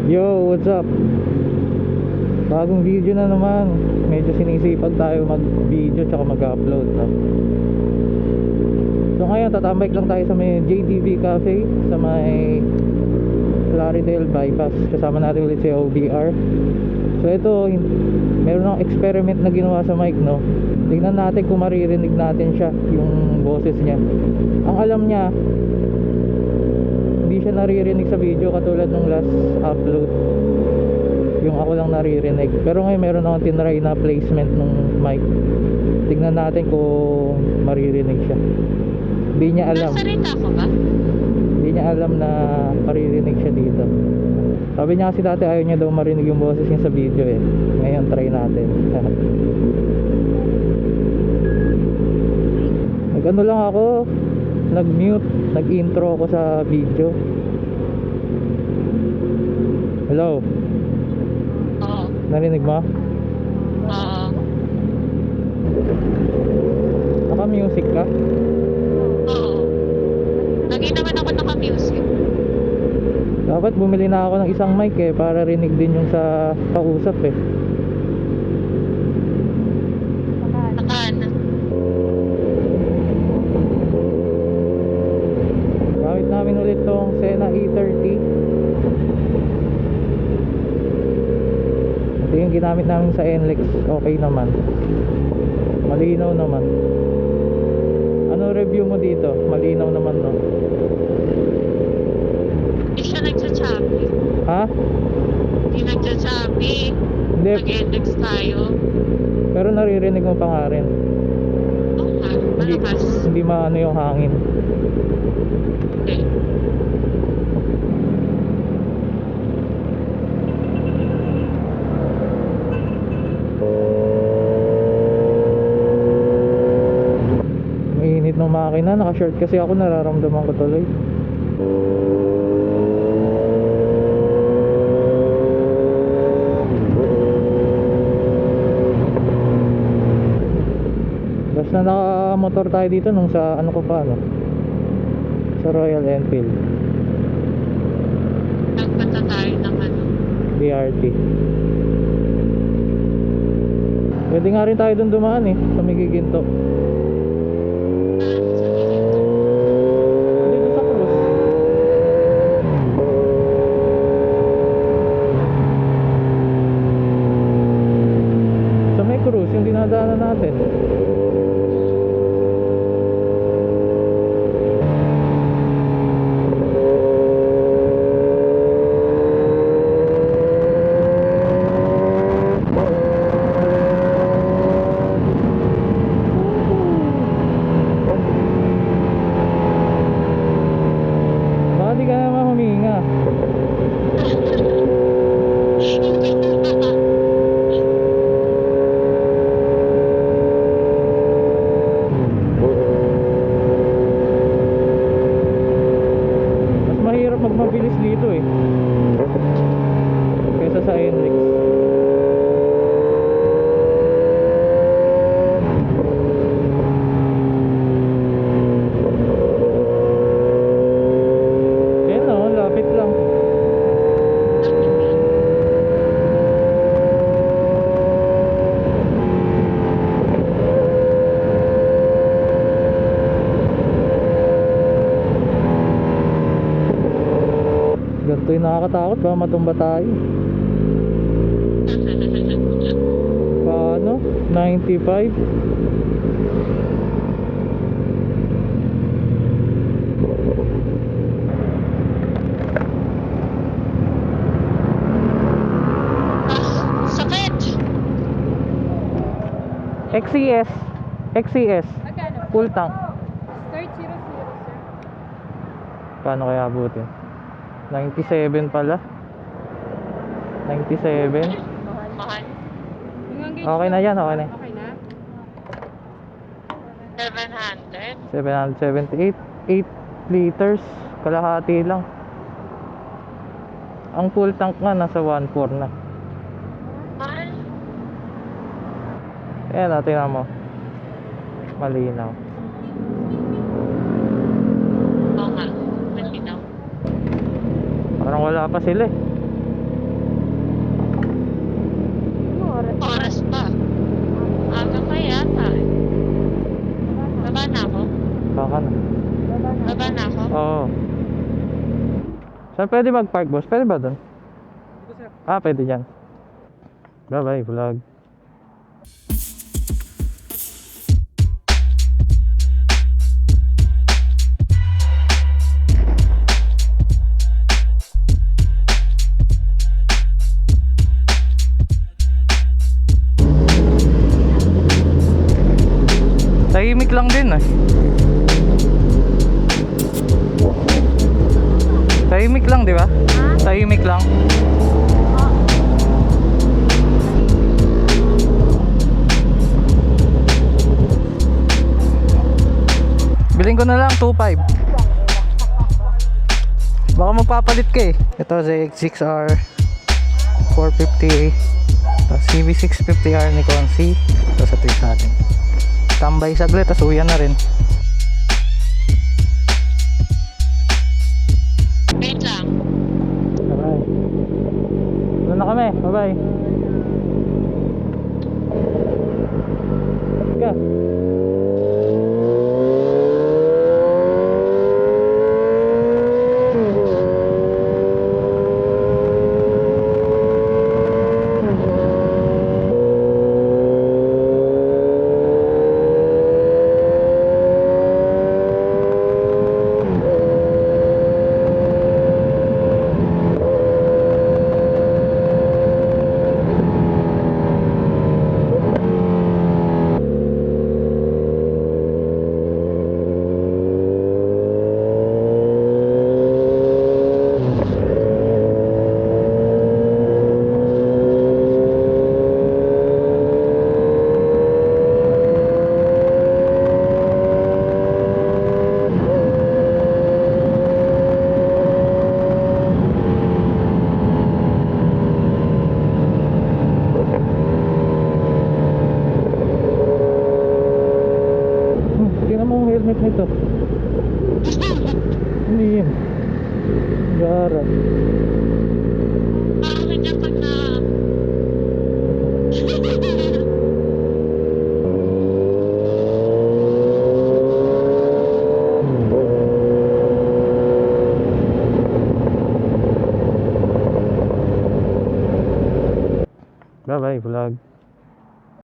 Yo, what's up? Bagong video na naman. Medyo sinisipag tayo mag-video tsaka mag-upload, no? So ngayon, tatambay lang tayo sa may JTV Cafe sa may Claridel Bypass. Kasama natin ulit si OBR. So ito, meron akong experiment na ginawa sa mic, no? Tingnan natin kung maririnig natin siya, yung boses niya. Ang alam niya, hindi siya naririnig sa video katulad nung last upload. Yung ako lang naririnig. Pero ngayon meron akong tinry na placement ng mic. Tingnan natin kung maririnig siya. Hindi niya alam. Nasalita ko ba? Hindi niya alam na maririnig siya dito. Sabi niya kasi dati ayaw niya daw marinig yung boses niya sa video eh. Ngayon try natin. Nag-ano lang ako, nag-mute, nag-intro ako sa video. Hello? Oo. Narinig mo? Oo. Naka-music ka? Oo. Lagi naman ako naka-music. Dapat bumili na ako ng isang mic eh, para rinig din yung sa kausap eh. Nakaan. Gamit namin ulit tong Sena E30. Ito yung ginamit namin sa NLEX. Okay naman, malinaw naman. Ano review mo dito? Malinaw naman, no? Hindi siya nagsasabi. Ha? Hindi nagsasabi. Hindi, Nag-index tayo. pero naririnig mo pa nga rin. Oo nga. Malakas. Hindi maano yung hangin. Hindi. Mainit ng makina, naka-short kasi ako, nararamdaman ko tuloy. Basta naka-motor tayo dito nung sa ano ko pa, no? Sa Royal Enfield Nagpunta tayo ng ano. BRT. Pwede nga rin tayo dun dumaan eh, sa Migiginto. Dito sa Cruz. Sa may Cruz, yung dinadaanan natin. Baka di ka naman huminga. Mas mahirap magmabilis dito eh, kaysa sa NLEX. Yan o, lapit lang. Ganito yung nakakatakot, baka matumba tayo. Paano? 95? Sakit! XCS. XCS. Magkano? Full tank. 300, sir. Paano kaya abutin? 97 pala. 97. Mahal. Yung gauge Okay na yan, okay na. Okay na? 700. 778. 8 liters. Kalahati lang. Ang full tank nga nasa 1.4 na. Mahal. Ayan, natin mo. Malinaw. Oo nga. Malinaw. Parang wala pa sila eh. Oras pa. Aga pa yata eh. Baba na ako? Baka na. Baba na ako? Oo. Saan pwede mag-park, boss? Pwede ba doon? Ah, pwede dyan. Bye-bye, vlog. Tahimik lang din eh. Tahimik lang, di ba? Tahimik lang. Biling ko na lang 2.5. Baka magpapalit ka eh. Ito ZX6R 450A. Tapos CV650R Nikon C. Tapos ito yung sa atin. Tambay saglit, tapos uwian na rin. Wait lang. Bye-bye. Doon na kami. Bye-bye. Ka. Tingnan mo ang helmet nito. Ano yun? Gara.